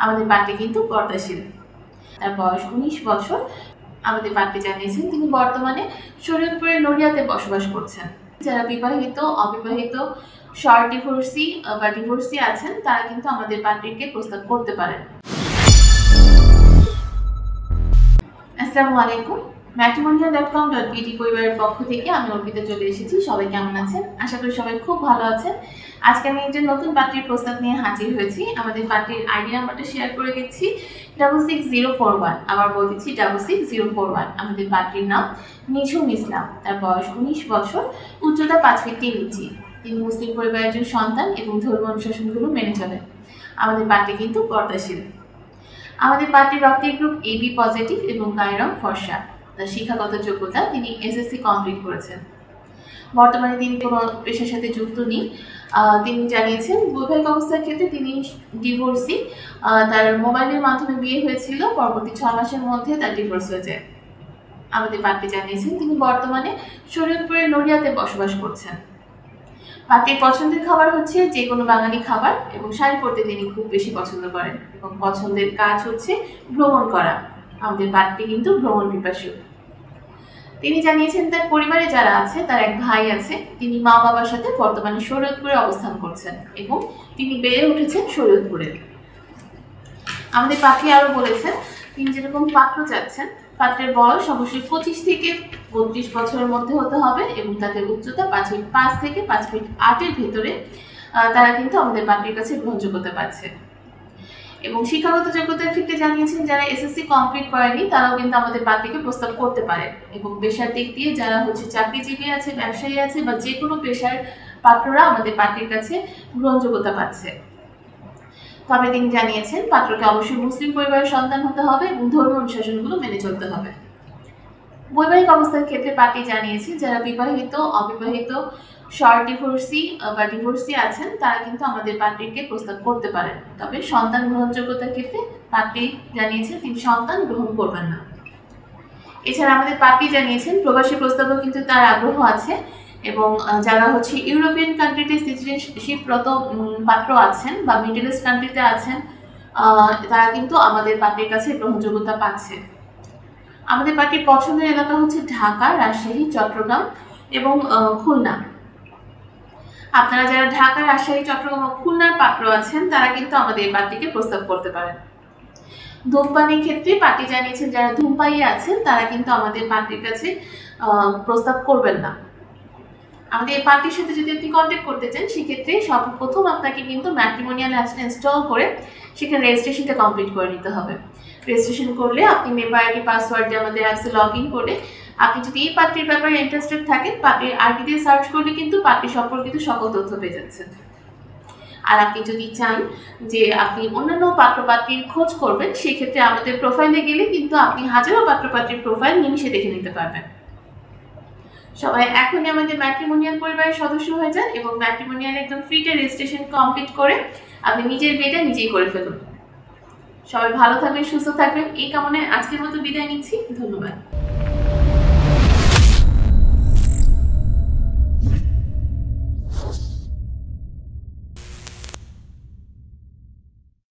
আমাদের পাত্রী কিন্তু পর্দাশীল। তার বয়স 19 বছর। আমাদের পাত্রী জানিয়েছেন তিনি বর্তমানে শরীয়তপুরের নড়িয়াতে বসবাস করছেন। যারা বিবাহিত, অবিবাহিত, শর্ট ডিভোর্সি বা ডিভোর্সি আছেন তারা কিন্তু আমাদের পাত্রীকে প্রস্তাব করতে পারেন। আসসালামু আলাইকুম। matrimonial.com.bt পরিবারের পক্ষ থেকে আমি অর্পিতা চলে এসেছি। সবাই কেমন আছেন? আশা করি সবাই খুব ভালো আছেন। আজকে আমি একজন নতুন পাত্রীর প্রস্তাব নিয়ে হাজির হয়েছি। আমাদের পাত্রীর আইডি নাম্বারটা শেয়ার করে দিচ্ছি 66041। আবার বলতেছি 66041। আমাদের পাত্রীর নাম নিঝুম ইসলাম। তার বয়স 19 বছর, উচ্চতা 5 ফিট 3 ইঞ্চি। তিনি মুসলিম পরিবারের একজন সন্তান এবং ধর্ম অনুশাসনগুলো মেনে চলেন। আমাদের পাত্রী কিন্তু পর্দাশীল। আমাদের পাত্রীর রক্তের গ্রুপ AB পজিটিভ এবং গায়ের রং ফর্সা। তার শিক্ষাগত যোগ্যতা তিনি SSC কমপ্লিট করেছেন। বর্তমানে তিনি কোনো পেশার সাথে যুক্ত নেই। তিনি জানিয়েছেন বৈবাহিক অবস্থার ক্ষেত্রে তিনি ডিভোর্সি। তার মোবাইলের মাধ্যমে বিয়ে হয়েছিল, পরবর্তী 6 মাসের মধ্যে তার ডিভোর্স হয়ে যায়। আমাদের পাত্রী জানিয়েছেন তিনি বর্তমানে শরীয়তপুরের নড়িয়াতে বসবাস করছেন। পাত্রীর পছন্দের খাবার হচ্ছে যে কোনো বাঙালি খাবার এবং শাড়ি পরতে তিনি খুব বেশি পছন্দ করেন এবং পছন্দের কাজ হচ্ছে ভ্রমণ করা। আমাদের পাত্রী কিন্তু ভ্রমণ পিপাসু। তিনি জানিয়েছেন তার পরিবারে যারা আছে তার এক ভাই আছে, তিনি মা বাবার সাথে বর্তমানে শরীয়তপুরে অবস্থান করছেন এবং তিনি বেড়ে উঠেছেন শরীয়তপুরে। আমাদের পাত্রী আরও বলেছেন তিনি যেরকম পাত্র চাচ্ছেন, পাত্রের বয়স অবশ্যই 25 থেকে 32 বছরের মধ্যে হতে হবে এবং তাদের উচ্চতা 5 ফিট 5 থেকে 5 ফিট 8-এর ভেতরে। তারা কিন্তু আমাদের পাত্রীর কাছে গ্রহণযোগ্যতা পাচ্ছে। এবং শিক্ষাগত যোগ্যতার ক্ষেত্রে জানিয়েছেন যারা SSC কমপ্লিট করেনি তারাও কিন্তু আমাদের পাত্রীকে প্রস্তাব করতে পারে। এবং পেশার দিক দিয়ে যারা চাকরিজীবী আছে, ব্যবসায়ী আছে বা যে কোনো পেশার পাত্ররা আমাদের পাত্রীর কাছে গ্রহণযোগ্যতা পাচ্ছে। তবে তিনি জানিয়েছেন পাত্রকে অবশ্যই মুসলিম পরিবারের সন্তান হতে হবে এবং ধর্ম অনুশাসনগুলো মেনে চলতে হবে। বৈবাহিক অবস্থার ক্ষেত্রে পাত্রী জানিয়েছে যারা বিবাহিত, অবিবাহিত, শর্ট ডিভোর্সি বা ডিভোর্সি আছেন তারা কিন্তু আমাদের পাত্রীকে প্রস্তাব করতে পারেন। তবে সন্তান গ্রহণযোগ্যতার ক্ষেত্রে পাত্রী জানিয়েছেন তিনি সন্তান গ্রহণ করবেন না। এছাড়া আমাদের পাত্রী জানিয়েছেন প্রবাসী প্রস্তাবেও কিন্তু তার আগ্রহ আছে এবং যারা ইউরোপিয়ান কান্ট্রিতে সিটিজেনশিপরত পাত্র আছেন বা মিডল ইস্ট কান্ট্রিতে আছেন তারা কিন্তু আমাদের পাত্রীর কাছে গ্রহণযোগ্যতা পাচ্ছে। আমাদের পাত্রীর পছন্দের এলাকা হচ্ছে ঢাকা, রাজশাহী, চট্টগ্রাম এবং খুলনা। আপনারা যারা ঢাকা, রাজশাহী, চট্টগ্রাম ও খুলনার পাত্র আছেন তারা কিন্তু আমাদের পাত্রীকে প্রস্তাব করতে পারেন। ধূমপানের ক্ষেত্রে পাত্রী জানিয়েছেন যারা ধূমপায়ী আছেন তারা কিন্তু আমাদের পাত্রীর কাছে প্রস্তাব করবেন না। আমাদের এই পাত্রীর সাথে যদি আপনি কন্ট্যাক্ট করতে চান সেক্ষেত্রে সর্বপ্রথম আপনাকে কিন্তু ম্যাট্রিমোনিয়াল অ্যাপসটা ইনস্টল করে সেখানে রেজিস্ট্রেশনটা কমপ্লিট করে নিতে হবে। রেজিস্ট্রেশন করলে আপনি মেম্বার আইডি পাসওয়ার্ড দিয়ে আমাদের অ্যাপসে লগ ইন করে আপনি যদি এই পাত্রীর ব্যাপারে ইন্টারেস্টেড থাকেন পাত্রীর আইডি দিয়ে সার্চ করলে কিন্তু পাত্রী সম্পর্কিত সকল তথ্য পেয়ে যাচ্ছেন। আর আপনি যদি চান যে আপনি অন্যান্য পাত্রপাত্রীর খোঁজ করবেন সেক্ষেত্রে আমাদের প্রোফাইলে গেলে কিন্তু আপনি হাজারো পাত্রপাত্রীর প্রোফাইল নিমিশে দেখে নিতে পারবেন। সবাই এখনই আমাদের ম্যাট্রিমোনিয়াল পরিবারের সদস্য হয়ে যান এবং ম্যাট্রিমোনিয়াল একদম ফ্রিতে রেজিস্ট্রেশন কমপ্লিট করে আপনি নিজের বিয়েটা নিজেই করে ফেলুন। সবাই ভালো থাকবেন, সুস্থ থাকবেন এই কামনায় আজকের মতো বিদায় নিচ্ছি। ধন্যবাদ।